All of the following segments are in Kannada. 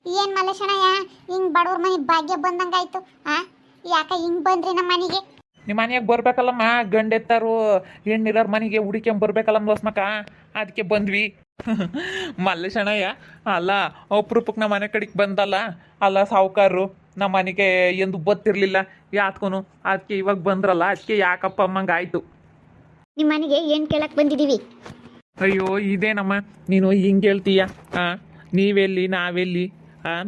ಏನ್ ಮಲ್ಲೇಶಣ್ಣಯ್ಯ ಹಿಂಗ್ ಬಡವ್ರ ಮನೆ ಭಾಗ್ಯ ಬಂದಂಗಾಯ್ತು. ಆ ಯಾಕ ಹಿಂಗ್ ಬಂದ್ರಿ ನಮ್ಮ ಮನೆಗೆ? ನಿಮ್ಮ ಮನೆಯಾಗ ಬರ್ಬೇಕಲ್ಲಮ್ಮ, ಗಂಡೆತ್ತಾರು ಹೆಣ್ಣಿರೋರ್ ಮನೆಗೆ ಹುಡುಕ್ಯಂಬ ಬರ್ಬೇಕಲ್ಲಮ್ಮ ದೋಸ್ಮಕ್ಕ, ಅದಕ್ಕೆ ಬಂದ್ವಿ. ಮಲ್ಲೇಶಣ್ಣಯ್ಯ ಅಲ್ಲ, ಅಪರೂಪಕ್ಕೆ ನಮ್ಮ ಮನೆ ಕಡೆಗೆ ಬಂದಲ್ಲ, ಅಲ್ಲ ಸಾವುಕಾರರು ನಮ್ಮ ಮನೆಗೆ ಎಂದು ಬತ್ತಿರ್ಲಿಲ್ಲ ಯಾತ್ಕೊನು, ಅದಕ್ಕೆ ಇವಾಗ ಬಂದ್ರಲ್ಲ, ಅದಕ್ಕೆ ಯಾಕಪ್ಪ ಅಮ್ಮಂಗೆ ಆಯ್ತು. ನಿಮ್ಮ ಮನೆಗೆ ಏನ್ ಕೇಳಕ್ ಬಂದಿದೀವಿ? ಅಯ್ಯೋ ಇದೇನಮ್ಮ ನೀನು ಹಿಂಗೆ ಹೇಳ್ತೀಯ? ನೀವೆಲ್ಲಿ ನಾವೆಲ್ಲಿ?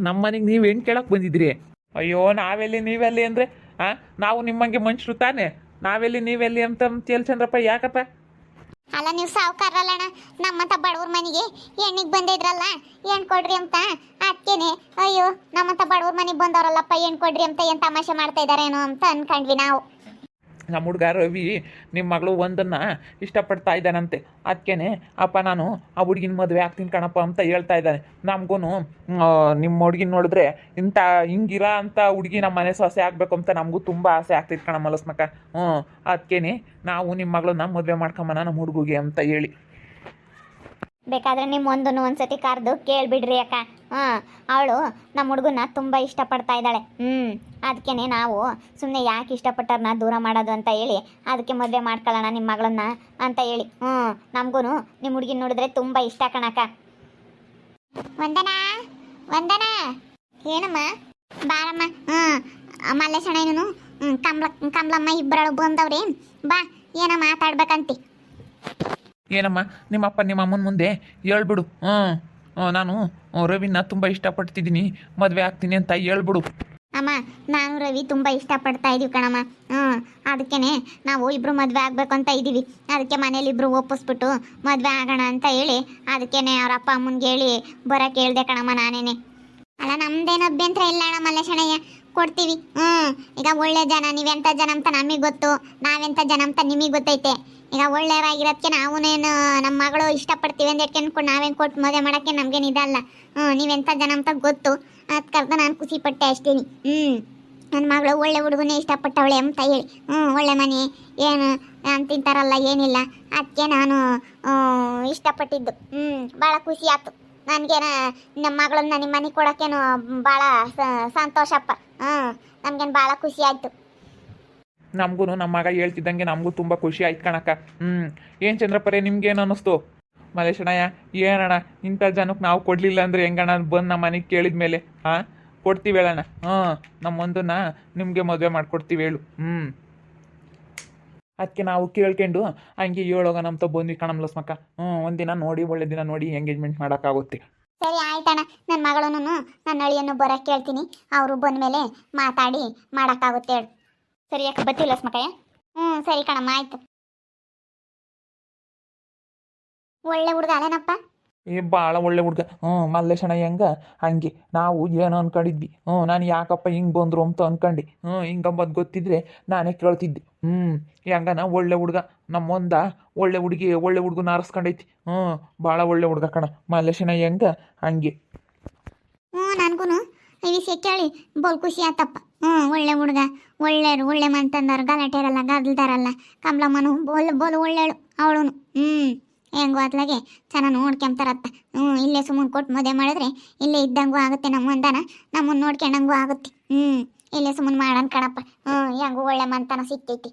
ನಮ್ಮ ಮನೆಗೆ ನೀವು ಹೆಣ್ಣು ಕೇಳಕ್ಕೆ ಬಂದಿದ್ರಿ? ಅಯ್ಯೋ ನಾವೆಲ್ಲಿ ನೀವೆಲ್ಲಿ ಅಂದರೆ ನಾವು ನಿಮ್ಮಂಗೆ ಮನುಷ್ಯರು ತಾನೆ, ನಾವೆಲ್ಲಿ ನೀವೆಲ್ಲಿ ಅಂತ ಚಂದ್ರಪ್ಪ ಯಾಕಪ್ಪ? ಅಲ್ಲ ನೀವು ಸಾವುಕಾರಲ್ಲಣ್ಣ, ನಮ್ಮಂತ ಬಡವ್ರ ಮನೆಗೆ ಹೆಣ್ಣಿಗೆ ಬಂದಿದ್ರಲ್ಲ, ಹೆಣ್ ಕೊಡ್ರಿ ಅಂತ. ಅದಕ್ಕೇನೆ ಅಯ್ಯೋ ನಮ್ಮಂತ ಬಡವ್ರ ಮನೆಗೆ ಬಂದವರಲ್ಲಪ್ಪ ಹೆಣ್ ಕೊಡ್ರಿ ಅಂತ ಏನ್ ತಮಾಷೆ ಮಾಡ್ತಾ ಇದಾರೇನೋ ಅಂತ ಅನ್ಕೊಂಡ್ವಿ ನಾವು. ನಮ್ಮ ಹುಡುಗ ರವಿ ನಿಮ್ಮ ಮಗಳು ಒಂದನ್ನು ಇಷ್ಟಪಡ್ತಾ ಇದ್ದಾನಂತೆ, ಅದಕ್ಕೇನೆ ಅಪ್ಪ ನಾನು ಆ ಹುಡುಗಿನ ಮದುವೆ ಆಗ್ತೀನಿ ಕಣಪ್ಪ ಅಂತ ಹೇಳ್ತಾ ಇದ್ದಾನೆ. ನಮಗೂ ನಿಮ್ಮ ಹುಡುಗಿನ ನೋಡಿದ್ರೆ ಇಂಥ ಹಿಂಗಿರ ಅಂತ ಹುಡುಗಿ ನಮ್ಮ ಮನೆ ಸೊಸೆ ಆಗಬೇಕು ಅಂತ ನಮಗೂ ತುಂಬ ಆಸೆ ಆಗ್ತೈತೆ ಕಣ ಮಲಸ್ಮಕ್ಕ. ಅದಕ್ಕೇನೆ ನಾವು ನಿಮ್ಮ ಮಗಳನ್ನ ಮದುವೆ ಮಾಡ್ಕೊಂಬನ ನಮ್ಮ ಹುಡುಗಿಗೆ ಅಂತ ಹೇಳಿ. ಬೇಕಾದ್ರೆ ನಿಮ್ಮ ಒಂದ್ಸತಿ ಕರೆದು ಕೇಳ್ಬಿಡ್ರಿ ಅಕ್ಕ. ಅವಳು ನಮ್ಮ ಹುಡುಗನ ತುಂಬ ಇಷ್ಟಪಡ್ತಾ ಇದ್ದಾಳೆ. ಅದಕ್ಕೇನೆ ನಾವು ಸುಮ್ಮನೆ ಯಾಕೆ ಇಷ್ಟಪಟ್ಟವ್ರನ್ನ ದೂರ ಮಾಡೋದು ಅಂತ ಹೇಳಿ ಅದಕ್ಕೆ ಮದುವೆ ಮಾಡ್ಕೊಳ್ಳೋಣ ನಿಮ್ಮ ಮಗಳನ್ನ ಅಂತ ಹೇಳಿ. ನಮಗೂ ನಿಮ್ಮ ಹುಡುಗಿನ ನೋಡಿದ್ರೆ ತುಂಬ ಇಷ್ಟ ಕಣಕ್ಕ. ವಂದನಾ ವಂದನಾ, ಏನಮ್ಮ? ಬಾರಮ್ಮ. ಮಲ್ಲೇಶಣ್ಣನು ಕಮಲಮ್ಮ ಇಬ್ಬರಳು ಬಂದವ್ರಿ, ಬಾ ಏನೋ ಮಾತಾಡ್ಬೇಕಂತಿ. ಏನಮ್ಮ ನಿಮ್ಮಪ್ಪ ನಿಮ್ಮ ಅಮ್ಮನ ಮುಂದೆ ಹೇಳ್ಬಿಡು, ನಾನು ರವಿನ ತುಂಬ ಇಷ್ಟಪಡ್ತಿದ್ದೀನಿ, ಮದುವೆ ಆಗ್ತೀನಿ ಅಂತ ಹೇಳ್ಬಿಡು. ಅಮ್ಮ ನಾನು ರವಿ ತುಂಬ ಇಷ್ಟಪಡ್ತಾ ಇದೀವಿ ಕಣಮ್ಮ. ಅದಕ್ಕೇನೆ ನಾವು ಇಬ್ರು ಮದುವೆ ಆಗ್ಬೇಕು ಅಂತ ಇದ್ದೀವಿ. ಅದಕ್ಕೆ ಮನೇಲಿ ಇಬ್ರು ಒಪ್ಪಿಸ್ಬಿಟ್ಟು ಮದುವೆ ಆಗೋಣ ಅಂತ ಹೇಳಿ ಅದಕ್ಕೇನೆ ಅವ್ರ ಅಪ್ಪ ಅಮ್ಮನಿಗೆ ಹೇಳಿ ಬರೋಕ್ಕೆ ಹೇಳ್ದೆ ಕಣಮ್ಮ ನಾನೇನೆ. ಅಲ್ಲ ನಮ್ದೇನು ಅಭ್ಯಂತರ ಇಲ್ಲ ಅಣ್ಣ ಮಲ್ಲೇಶಣ್ಣಯ್ಯ, ಕೊಡ್ತೀವಿ. ಈಗ ಒಳ್ಳೆ ಜನ, ನೀವೆಂಥ ಜನ ಅಂತ ನಮಗೆ ಗೊತ್ತು, ನಾವೆಂಥ ಜನ ಅಂತ ನಿಮಗೆ ಗೊತ್ತೈತೆ. ಈಗ ಒಳ್ಳೆಯರಾಗಿರೋದಕ್ಕೆ ನಾವುನೇನು ನಮ್ಮ ಮಗಳು ಇಷ್ಟಪಡ್ತೀವಿ ಅಂತ ಹೇಳ್ಕೊಂಡು ನಾವೇನು ಕೊಟ್ಟು ಮದುವೆ ಮಾಡೋಕ್ಕೆ ನಮಗೇನು ಇದಲ್ಲ. ನೀವೆಂಥ ಜನ ಅಂತ ಗೊತ್ತು, ಅದಕ್ಕರ್ಥ ನಾನು ಖುಷಿ ಪಟ್ಟೆ ಅಷ್ಟೇ. ನನ್ನ ಮಗಳು ಒಳ್ಳೆ ಹುಡುಗನೇ ಇಷ್ಟಪಟ್ಟವಳೆ ಅಂತ ಹೇಳಿ. ಒಳ್ಳೆ ಮನೆ ಏನು ಅಂತಿಂತಾರಲ್ಲ, ಏನಿಲ್ಲ, ಅದಕ್ಕೆ ನಾನು ಇಷ್ಟಪಟ್ಟಿದ್ದು. ಭಾಳ ಖುಷಿ ಆಯ್ತು ನನಗೇನ ನಮ್ಮ ಮಗಳನ್ನ ನಿಮ್ಮ ಮನೆಗೆ ಕೊಡೋಕ್ಕೇನು ಭಾಳ ಸಂತೋಷಪ್ಪ. ನಮಗೇನು ಭಾಳ ಖುಷಿ ಆಯಿತು. ನಮಗೂ ನಮ್ಮ ಮಗ ಹೇಳ್ತಿದ್ದಂಗೆ ನಮಗೂ ತುಂಬ ಖುಷಿ ಆಯ್ತು ಕಣಕ್ಕ. ಏನು ಚಂದ್ರಪ್ಪರೇ ನಿಮ್ಗೇನು ಅನ್ನಿಸ್ತು? ಮಲ್ಲೇಶಣ್ಣಯ್ಯ ಏನಣ್ಣ, ಇಂಥ ಜನಕ್ಕೆ ನಾವು ಕೊಡಲಿಲ್ಲ ಅಂದರೆ ಹೆಂಗಣ್ಣ? ಬಂದು ನಮ್ಮ ಮನೆಗೆ ಕೇಳಿದ ಮೇಲೆ ಕೊಡ್ತೀವಿ ಹೇಳಣ್ಣ. ನಮ್ಮೊಂದನ್ನ ನಿಮಗೆ ಮದುವೆ ಮಾಡಿಕೊಡ್ತೀವಿ ಹೇಳು. ಅದಕ್ಕೆ ನಾವು ಕೇಳ್ಕೊಂಡು ಹಂಗೆ ಹೇಳೋಗೋಣ ಅಂತ ಬಂದ್ವಿ ಕಣಮ್ಲಸ್ಮಕ್ಕ. ಒಂದಿನ ನೋಡಿ, ಒಳ್ಳೆ ದಿನ ನೋಡಿ ಎಂಗೇಜ್ಮೆಂಟ್ ಮಾಡೋಕ್ಕಾಗುತ್ತೆ. ಸರಿ ಆಯ್ತಣ್ಣ, ನನ್ನ ಮಗಳೂ ನನ್ನ ಅಳಿಯನ್ನು ಬರೋಕ್ಕೆ ಕೇಳ್ತೀನಿ, ಅವರು ಬಂದ ಮೇಲೆ ಮಾತಾಡಿ ಮಾಡೋಕ್ಕಾಗುತ್ತೆ ಹೇಳು. ಸರಿ ಯಾಕೆ ಬತ್ತಿಲ್ಲ ಸ್ಮಕಯ್ಯ? ಸರಿ ಕಣಮ್ಮ, ಆಯ್ತು. ಒಳ್ಳೆ ಹುಡುಗ ಅಲ್ಲೇನಪ್ಪ? ಭಾಳ ಒಳ್ಳೆ ಹುಡುಗ. ಮಲ್ಲೇಶಣ್ಣ ಹಂಗೆ ನಾವು ಏನೋ ಅನ್ಕೊಂಡಿದ್ವಿ. ನಾನು ಯಾಕಪ್ಪ ಹಿಂಗೆ ಬಂದರು ಅಂತ ಅನ್ಕೊಂಡು ಹಿಂಗಂಬದು ಗೊತ್ತಿದ್ರೆ ನಾನೇ ಕೇಳ್ತಿದ್ದೆ. ಹೆಂಗನ ಒಳ್ಳೆ ಹುಡುಗ, ನಮ್ಮೊಂದ ಒಳ್ಳೆ ಹುಡುಗಿ, ಒಳ್ಳೆ ಹುಡುಗನ ಆರಿಸ್ಕೊಂಡೈತಿ. ಭಾಳ ಒಳ್ಳೆ ಹುಡುಗ ಕಣ ಮಲ್ಲೇಶಣ್ಣ ಹಂಗೆ. ನನಗೂ ಈ ವಿಷಯ ಕೇಳಿ ಬೋಲ್ ಖುಷಿ ಆತಪ್ಪ. ಒಳ್ಳೆ ಹುಡುಗ, ಒಳ್ಳೆಯರು, ಒಳ್ಳೆ ಮಂತಂದವ್ರು, ಗಲಾಟೆ ಇರಲ್ಲ, ಗದಲ್ತಾರಲ್ಲ. ಕಮಲಮ್ಮನು ಬೋಲ್ ಒಳ್ಳೆಳು, ಅವಳು ಹೆಂಗೋ ಅತ್ಲಾಗೆ ಚೆನ್ನಾಗಿ ನೋಡ್ಕೊಂತಾರತ್ತ. ಇಲ್ಲೇ ಸುಮ್ಮನೆ ಕೊಟ್ಟು ಮದುವೆ ಮಾಡಿದ್ರೆ ಇಲ್ಲೇ ಇದ್ದಂಗೂ ಆಗುತ್ತೆ, ನಮ್ಮ ಒಂದನ ನಮ್ಮನ್ನು ನೋಡ್ಕೊಂಡಂಗೂ ಆಗುತ್ತೆ. ಇಲ್ಲೇ ಸುಮ್ಮನೆ ಮಾಡೋಣ ಕಣಪ್ಪ. ಹೆಂಗೂ ಒಳ್ಳೆ ಮಂತನ ಸಿಕ್ತೈತಿ.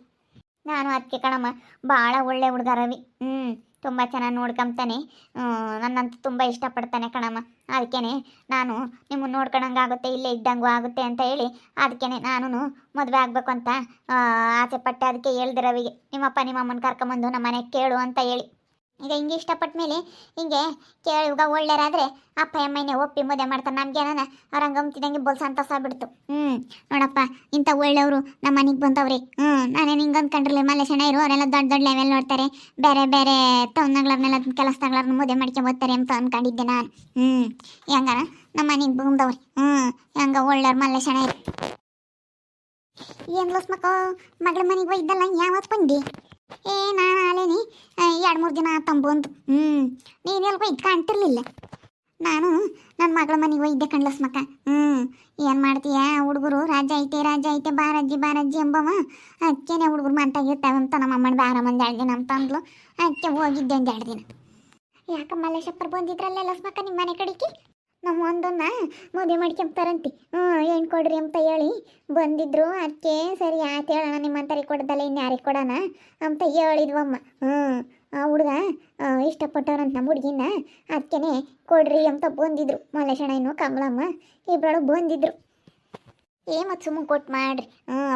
ನಾನು ಅದಕ್ಕೆ ಕಣಮ್ಮ ಭಾಳ ಒಳ್ಳೆ ಹುಡುಗ ರವಿ. ತುಂಬ ಚೆನ್ನಾಗಿ ನೋಡ್ಕೊಂತಾನೆ, ನನ್ನಂತೂ ತುಂಬ ಇಷ್ಟಪಡ್ತಾನೆ ಕಣಮ್ಮ. ಅದಕ್ಕೇ ನಾನು ನಿಮ್ಮನ್ನು ನೋಡ್ಕೊಳಂಗಾಗುತ್ತೆ, ಇಲ್ಲೇ ಇದ್ದಂಗೂ ಆಗುತ್ತೆ ಅಂತ ಹೇಳಿ ಅದಕ್ಕೇ ನಾನು ಮದುವೆ ಆಗಬೇಕು ಅಂತ ಆಸೆ ಪಟ್ಟೆ. ಅದಕ್ಕೆ ಹೇಳ್ದೆ ರವಿಗೆ, ನಿಮ್ಮಪ್ಪ ನಿಮ್ಮಮ್ಮನ ಕರ್ಕೊಂಬಂದು ನಮ್ಮ ಮನೆಗೆ ಕೇಳು ಅಂತ ಹೇಳಿ. ಈಗ ಹಿಂಗೆ ಇಷ್ಟಪಟ್ಟ ಮೇಲೆ ಹಿಂಗೆ ಕೇಳಿ ಈಗ ಒಳ್ಳೆಯರಾದರೆ ಅಪ್ಪ ಅಮ್ಮನೇ ಒಪ್ಪಿ ಮದುವೆ ಮಾಡ್ತಾರೆ. ನಮಗೇನ ಅವ್ರಂಗಂತಿದಂಗೆ ಬೋಲ್ ಸಂತೋಷ ಬಿಡ್ತು. ನೋಡಪ್ಪ ಇಂಥ ಒಳ್ಳೆಯವರು ನಮ್ಮ ಮನೆಗೆ ಬಂದವ್ರಿ. ನಾನೇನು ಹಿಂಗೆ ಅಂದ್ಕೊಂಡ್ರಲ್ಲ ಮಲ್ಲೇಶಣ್ಣ ಇರು, ಅವರೆಲ್ಲ ದೊಡ್ಡ ದೊಡ್ಡ ಲೆವೆಲ್ ನೋಡ್ತಾರೆ, ಬೇರೆ ಬೇರೆ ಟೌನ್ನಾಗ್ಲವ್ರನ್ನೆಲ್ಲ ಕೆಲಸದಾಗ್ಲವ್ರನ್ನ ಮದುವೆ ಮಾಡ್ಕೊಂಬರ್ತಾರೆ ಅಂತ ಅಂದ್ಕೊಂಡಿದ್ದೆ ನಾನು. ಹೆಂಗಾರ ನಮ್ಮ ಮನೆಗೆ ಬಂದವ್ರಿ. ಹೆಂಗ ಒಳ್ಳೆಯವ್ರು ಮಲ್ಲೇಶಣ್ಣ ಇರು. ಏನು ಲೋಸ್ಮಕ್ಕ ಮಗಳ ಮನೆಗೆ ಒಯ್ದಲ್ಲ, ಯಾವತ್ತು ಬಂದು? ನಾನು ಆಲೇನಿ 2-3 ದಿನ ತಂಬಂದು. ನೀನು ಎಲ್ಗೋ ಇದು ಕಾಣ್ತಿರ್ಲಿಲ್ಲ. ನಾನು ನನ್ನ ಮಗಳ ಮನೆಗೆ ಒಯ್ದೆ ಕಣ್ಲಸ್ಮಕ್ಕ. ಏನು ಮಾಡ್ತೀಯ, ಹುಡುಗರು ರಾಜ ಐತೆ ಬಾರಜ್ಜಿ ಎಂಬವ. ಅದಕ್ಕೇನೆ ಹುಡುಗರು ಮಂಟಾಗಿರ್ತಾವೆ ಅಂತ ನಮ್ಮ ಅಮ್ಮನ ಬಾರ ಮಂದಿ 2 ದಿನ ಅಂತ ಅಂದ್ಲು. ಅದಕ್ಕೆ ಹೋಗಿದ್ದೆ ಒಂದು 2 ದಿನ. ಯಾಕೆ ಮಲ್ಲೇಶಪ್ಪರು ಬಂದಿದ್ರಲ್ಲ ಲಸ್ಮಕ್ಕ ನಿಮ್ಮ ಮನೆ ಕಡೆಗೆ? ನಮ್ಮ ಒಂದನ್ನ ಮದುವೆ ಮಾಡ್ಕೊಂತಾರಂತಿ ಏನು ಕೊಡ್ರಿ ಅಂತ ಹೇಳಿ ಬಂದಿದ್ರು ಅದಕ್ಕೆ ಸರಿ ಆಯ್ತು ಹೇಳೋಣ ನಿಮ್ಮಂತರಿಗೆ ಕೊಡ್ದಲ್ಲ ಇನ್ಯಾರಿಗೆ ಕೊಡೋಣ ಅಂತ ಹೇಳಿದ್ವಮ್ಮ ಆ ಹುಡುಗ ಇಷ್ಟಪಟ್ಟವ್ರಂತ ನಮ್ಮ ಹುಡುಗಿನ ಅದಕ್ಕೆ ಕೊಡ್ರಿ ಅಂತ ಬಂದಿದ್ರು ಮಲ್ಲೇಶಣ್ಣ ಇನ್ನು ಕಮಲಮ್ಮ ಇಬ್ಬರು ಬಂದಿದ್ರು ಮತ್ತು ಸುಮ್ಮನೆ ಕೊಟ್ಟು ಮಾಡ್ರಿ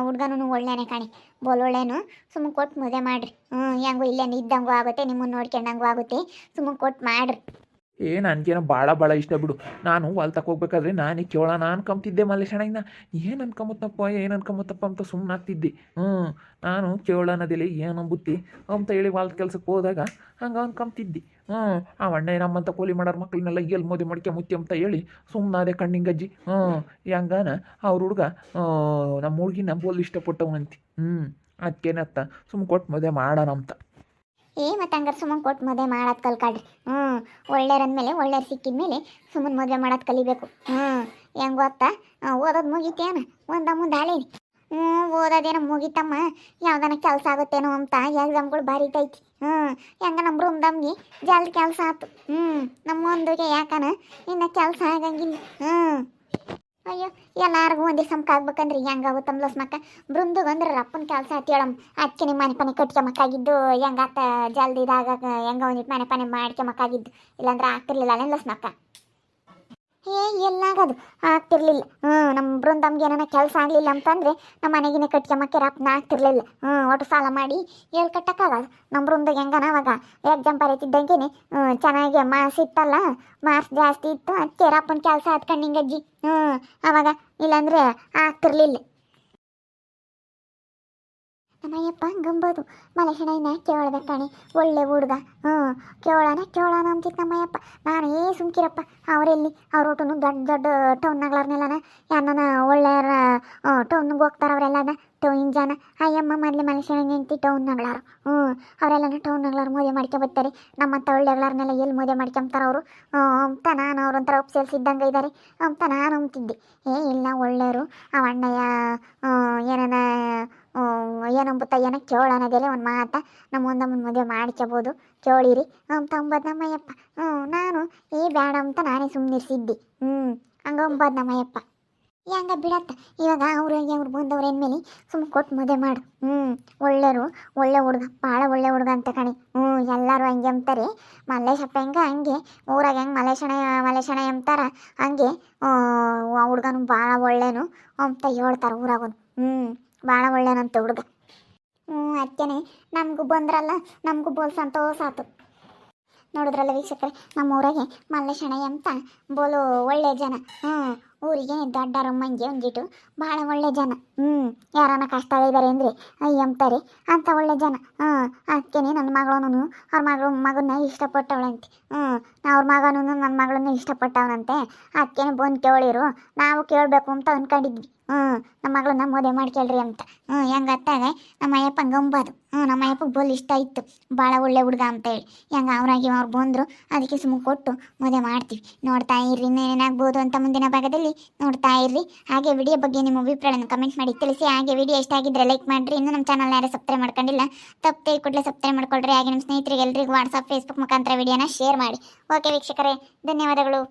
ಹುಡ್ಗನೂ ಒಳ್ಳೆನೇ ಕಾಣಿ ಒಳ್ಳೇನು ಸುಮ್ಮನೆ ಕೊಟ್ಟು ಮದುವೆ ಮಾಡ್ರಿ ಹೆಂಗೋ ಇಲ್ಲೇ ಇದ್ದಂಗೂ ಆಗುತ್ತೆ ನಿಮ್ಮನ್ನು ನೋಡ್ಕೊಂಡಂಗೂ ಆಗುತ್ತೆ ಸುಮ್ಮನೆ ಕೊಟ್ಟು ಮಾಡ್ರಿ ನನಗೇನೋ ಭಾಳ ಇಷ್ಟ ಬಿಡು. ನಾನು ಹೊಲ್ ಹೋಗ್ಬೇಕಾದ್ರೆ ನಾನೇ ಕೇಳೋಣ ಅನ್ಕೊಂತಿದ್ದೆ ಮಲ್ಲೇಶಣ್ಣ. ಏನು ಅನ್ಕೊಂಬತ್ತಪ್ಪ ಅಂತ ಸುಮ್ಮನೆ ಆಗ್ತಿದ್ದೆ. ನಾನು ಕೇಳೋಣದಿಲ್ಲ ಏನು ಬುತ್ತಿ ಅಂತ ಹೇಳಿ ಹೊಲ್ದ ಕೆಲ್ಸಕ್ಕೆ ಹೋದಾಗ ಹಂಗೆ ಅನ್ಕೊಂತಿದ್ದೆ. ಆ ಅಣ್ಣ ನಮ್ಮಂತ ಕೂಲಿ ಮಾಡೋರು ಮಕ್ಕಳನ್ನೆಲ್ಲ ಎಲ್ಲಿ ಮದುವೆ ಮುತ್ತಿ ಅಂತ ಹೇಳಿ ಸುಮ್ಮನಾದೆ ಕಣ್ಣಿಂಗಜ್ಜಿ. ಹೆಂಗಾನ ಅವ್ರ ಹುಡುಗ ನಮ್ಮ ಹುಡುಗಿನ ಬೋಲ್ ಇಷ್ಟಪಟ್ಟವನಂತಿ. ಅದಕ್ಕೇನತ್ತ ಸುಮ್ಮನೆ ಕೊಟ್ಟು ಮದುವೆ ಮಾಡೋಣ ಅಂತ. ಮತ್ತು ಹಂಗಾರೆ ಸುಮ್ಮನೆ ಕೊಟ್ಟು ಮದುವೆ ಮಾಡೋದು ಕಲ್ಕಾಡ್ರಿ. ಒಳ್ಳೆಯರಂದಮೇಲೆ ಒಳ್ಳೆಯರು ಸಿಕ್ಕಿದ ಮೇಲೆ ಸುಮ್ಮನೆ ಮದುವೆ ಮಾಡೋದು ಕಲಿಬೇಕು. ಹೆಂಗೆ ಗೊತ್ತಾ, ಓದೋದು ಮುಗೀತೇನ ಮುಂದೆ ಹಾಳೇನಿ. ಓದೋದೇನೋ ಮುಗೀತಮ್ಮ, ಯಾವ್ದಾನ ಕೆಲಸ ಆಗುತ್ತೇನೋ ಅಂತ ಎಕ್ಸಾಮ್ಗಳು ಬರೀತೈತಿ. ಹೆಂಗ ನಮ್ಮ ಬೃಂದಮ್ಗೆ ಜಲ್ದಿ ಕೆಲಸ ಆಯ್ತು. ನಮ್ಮ ಒಂದಿಗೆ ಯಾಕನ ಇನ್ನು ಕೆಲಸ ಆಗಂಗಿಲ್ಲ. ಅಯ್ಯೋ ಎಲ್ಲಾರಿಗೂ ಒಂದೇ ಸಮಕ ಆಗ್ಬೇಕಂದ್ರೆ ಹೆಂಗಾಗುತ್ತಂಬ್ಲಸ್ ಮಕ್ಕ ಬೃಂದುಗೆ ಅಂದ್ರೆ ರಪ್ಪನ ಕೆಲಸ ಹೇಳಮ್ ಅದಕ್ಕೆ ನಿಮ್ಮ ಮನೆ ಪನೆ ಕಟ್ಕೊಂಬಕ್ಕಾಗಿದ್ದು ಹೆಂಗಾತ ಜಲ್ದಿ ಇದಾಗ ಹೆಂಗ ಒಂದಿಟ್ಟು ಮನೆ ಪನೆ ಮಾಡ್ಕೊಂಬಕ್ಕಾಗಿದ್ದು, ಇಲ್ಲಾಂದ್ರೆ ಆಗ್ತಿರ್ಲಿಲ್ಲ ಅಲ್ಲೆಲ್ಲಸ್ ಮಕ್ಕ. ಎಲ್ಲಾಗದು ಆಗ್ತಿರ್ಲಿಲ್ಲ. ನಮ್ಮ ಬೃಂದಮ್ಗೆ ಏನಾರ ಕೆಲಸ ಆಗಲಿಲ್ಲ ಅಂತಂದರೆ ನಮ್ಮ ಮನೆಗಿನೇ ಕಟ್ಕೊಂಬಕ್ಕೆ ರಪ್ಪನ ಆಗ್ತಿರ್ಲಿಲ್ಲ. ಒಟ್ಟು ಸಾಲ ಮಾಡಿ ಎಲ್ಲಿ ಕಟ್ಟಕ್ಕಾಗಲ್ಲ. ನಮ್ಮ ಬೃಂದಾಗ ಹೆಂಗನ ಅವಾಗ ಎಕ್ಸಾಮ್ ಬರೀತಿದ್ದಂಗೆ ಚೆನ್ನಾಗಿ ಮಾರ್ಕ್ಸ್ ಇತ್ತಲ್ಲ, ಮಾರ್ಕ್ಸ್ ಜಾಸ್ತಿ ಇತ್ತು ಅದಕ್ಕೆ ರಪ್ಪನ ಕೆಲಸ ಹತ್ಕಂಡಿಂಗಜ್ಜಿ. ಅವಾಗ ಇಲ್ಲಾಂದರೆ ಆಗ್ತಿರ್ಲಿಲ್ಲ. ನಮ್ಮಯ್ಯಪ್ಪ ಗಂಬೋದು ಮಲೇಶಣ್ಣ ಕೇಳ್ಬೇಕಾಣಿ ಒಳ್ಳೆ ಹುಡುಗ. ಕೇಳೋಣ ಅಂತಿತ್ತು ನಮ್ಮಯ್ಯಪ್ಪ. ನಾನು ಸುಮ್ಕಿರಪ್ಪ, ಅವರೆಲ್ಲಿ ಅವ್ರ ಒಟ್ಟು ದೊಡ್ಡ ಟೌನ್ನಾಗ್ಲಾರ್ನೆಲ್ಲನ ಯಾರನ್ನ ಒಳ್ಳೆಯರ ಟೌನ್ಗೆ ಹೋಗ್ತಾರೆ ಅವರೆಲ್ಲನ ಟೌನ್ ಜನ. ಅಯ್ಯಮ್ಮ ಮೊದಲೇ ಮಲೇಶಣ್ಣ ನಿಂತು ಟೌನ್ನಾಗ್ಲಾರು. ಅವರೆಲ್ಲನ ಟೌನ್ನಾಗ್ಲಾರು ಮದುವೆ ಮಾಡ್ಕೊಬರ್ತಾರೆ. ನಮ್ಮಂಥ ಒಳ್ಳೆಗ್ಲಾರನ್ನೆಲ್ಲ ಎಲ್ಲಿ ಮದುವೆ ಮಾಡ್ಕೊಂತಾರೆ ಅವರು ಅಂತ ನಾನು ಅವ್ರೊಂಥರ ಒಪ್ಸೇಲ್ಸಿದ್ದಂಗೆ ಇದ್ದಾರೆ ಅಂತ ನಾನು ಅಂತಿದ್ದೆ. ಇಲ್ಲ ಒಳ್ಳೆಯರು. ಅವ ಅಣ್ಣಯ್ಯ ಏನಾನ ಏನಂಬುತ್ತ ಏನೋ ಕೇಳೋಣದೇಲೆ ಒಂದು ಮಾತ ನಮ್ಮ ಮುಂದಮ್ಮನ ಮದುವೆ ಮಾಡ್ಕೋಬೋದು ಕೇಳಿರಿ ಅಂತ ಅಂಬದು ನಮ್ಮಯ್ಯಪ್ಪ. ನಾನು ಬೇಡ ಅಂತ ನಾನೇ ಸುಮ್ಮನಿರ್ಸಿದ್ದೆ. ಹಂಗೆ ಅಂಬದು ನಮ್ಮಯ್ಯಪ್ಪ. ಹೆಂಗ ಬಿಡತ್ತ ಇವಾಗ ಅವ್ರು ಬಂದವ್ರು ಅಂದಮೇಲೆ ಸುಮ್ಮನೆ ಕೊಟ್ಟು ಮದುವೆ ಮಾಡು. ಒಳ್ಳೆಯರು, ಒಳ್ಳೆ ಹುಡುಗ, ಭಾಳ ಒಳ್ಳೆ ಹುಡುಗ ಅಂತ ಕಣಿ. ಎಲ್ಲರೂ ಹಂಗೆ ಅಂತಾರೆ. ಮಲ್ಲೇಶಪ್ಪ ಹಂಗೆ ಊರಾಗ ಹೆಂಗೆ ಮಲೇಶಣ್ಣ ಎಂತಾರ ಹಂಗೆ ಹುಡುಗನು ಭಾಳ ಒಳ್ಳೆನು ಅಂತ ಹೇಳ್ತಾರೆ ಊರಾಗೂ. ಭಾಳ ಒಳ್ಳೆನಂತ ಹುಡುಗ. ಅದಕ್ಕೇನೆ ನಮಗೂ ಬಂದ್ರಲ್ಲ, ನಮಗೂ ಬೋಲ್ ಸಂತೋಷ ಆಯ್ತು. ನೋಡಿದ್ರಲ್ಲ ವೀಕ್ಷಕರೇ, ನಮ್ಮ ಊರಾಗೆ ಮಲ್ಲೇಶಣ್ಣ ಅಂತ ಬೋಲು ಒಳ್ಳೆ ಜನ. ಊರಿಗೆ ದೊಡ್ಡರಮ್ಮಂಗೆ ಒಂದಿಟ್ಟು ಭಾಳ ಒಳ್ಳೆ ಜನ. ಯಾರನ್ನ ಕಷ್ಟ ಇದ್ದಾರೆ ಅಂದರೆ ಅಂತಾರೆ ಅಂತ ಒಳ್ಳೆ ಜನ. ಅದಕ್ಕೇನೆ ನನ್ನ ಮಗಳೂ ಅವ್ರ ಮಗನ್ನ ಇಷ್ಟಪಟ್ಟವಳಂತೆ. ಅವ್ರ ಮಗನೂ ನನ್ನ ಮಗಳನ್ನ ಇಷ್ಟಪಟ್ಟವನಂತೆ. ಅದಕ್ಕೇನೆ ಬಂದು ಕೇಳಿರು, ನಾವು ಕೇಳಬೇಕು ಅಂತ ಅಂದ್ಕೊಂಡಿದ್ವಿ. ನಮ್ಮ ಮಗಳನ್ನ ಮದುವೆ ಮಾಡ್ಕೊಳ್ರಿ ಅಂತ. ಹೆಂಗತ್ತಾಗ ನಮ್ಮ ಅಯ್ಯಪ್ಪ ಗಂಬದು. ನಮ್ಮ ಅಯ್ಯಪ್ಪಗೆ ಬೋಲ್ ಇಷ್ಟ ಇತ್ತು, ಭಾಳ ಒಳ್ಳೆ ಹುಡುಗ ಅಂತೇಳಿ. ಹೆಂಗೆ ಅವ್ರಾಗಿ ಅವ್ರು ಬಂದರು, ಅದಕ್ಕೆ ಸುಮ್ಮನೆ ಕೊಟ್ಟು ಮದುವೆ ಮಾಡ್ತೀವಿ. ನೋಡ್ತಾ ಇರ್ರಿ ಏನಾಗ್ಬೋದು ಅಂತ ಮುಂದಿನ ಭಾಗದಲ್ಲಿ ನೋಡ್ತಾ ಇರ್ರಿ. ಹಾಗೆ ವಿಡಿಯೋ ಬಗ್ಗೆ ನಿಮ್ಮ ಅಭಿಪ್ರಾಯವನ್ನು ಕಮೆಂಟ್ ಮಾಡಿ ತಿಳಿಸಿ. ಹಾಗೆ ವಿಡಿಯೋ ಇಷ್ಟ ಆಗಿದ್ರೆ ಲೈಕ್ ಮಾಡಿರಿ. ಇನ್ನೂ ನಮ್ಮ ಚಾನಲ್ ಯಾರು ಸಬ್ಸ್ಕ್ರೈಬ್ ಮಾಡ್ಕೊಂಡಿಲ್ಲ ತಪ್ಪದೆ ಕೂಡಲೇ ಸಬ್ಸ್ಕ್ರೈಬ್ ಮಾಡ್ಕೊಳ್ರಿ. ಹಾಗೆ ನಿಮ್ಮ ಸ್ನೇಹಿತರಿಗೆ ಎಲ್ರಿಗೂ ವಾಟ್ಸಪ್ ಫೇಸ್ಬುಕ್ ಮುಖಾಂತರ ವಿಡಿಯೋನ ಶೇರ್ ಮಾಡಿ. ಓಕೆ ವೀಕ್ಷಕರೇ, ಧನ್ಯವಾದಗಳು.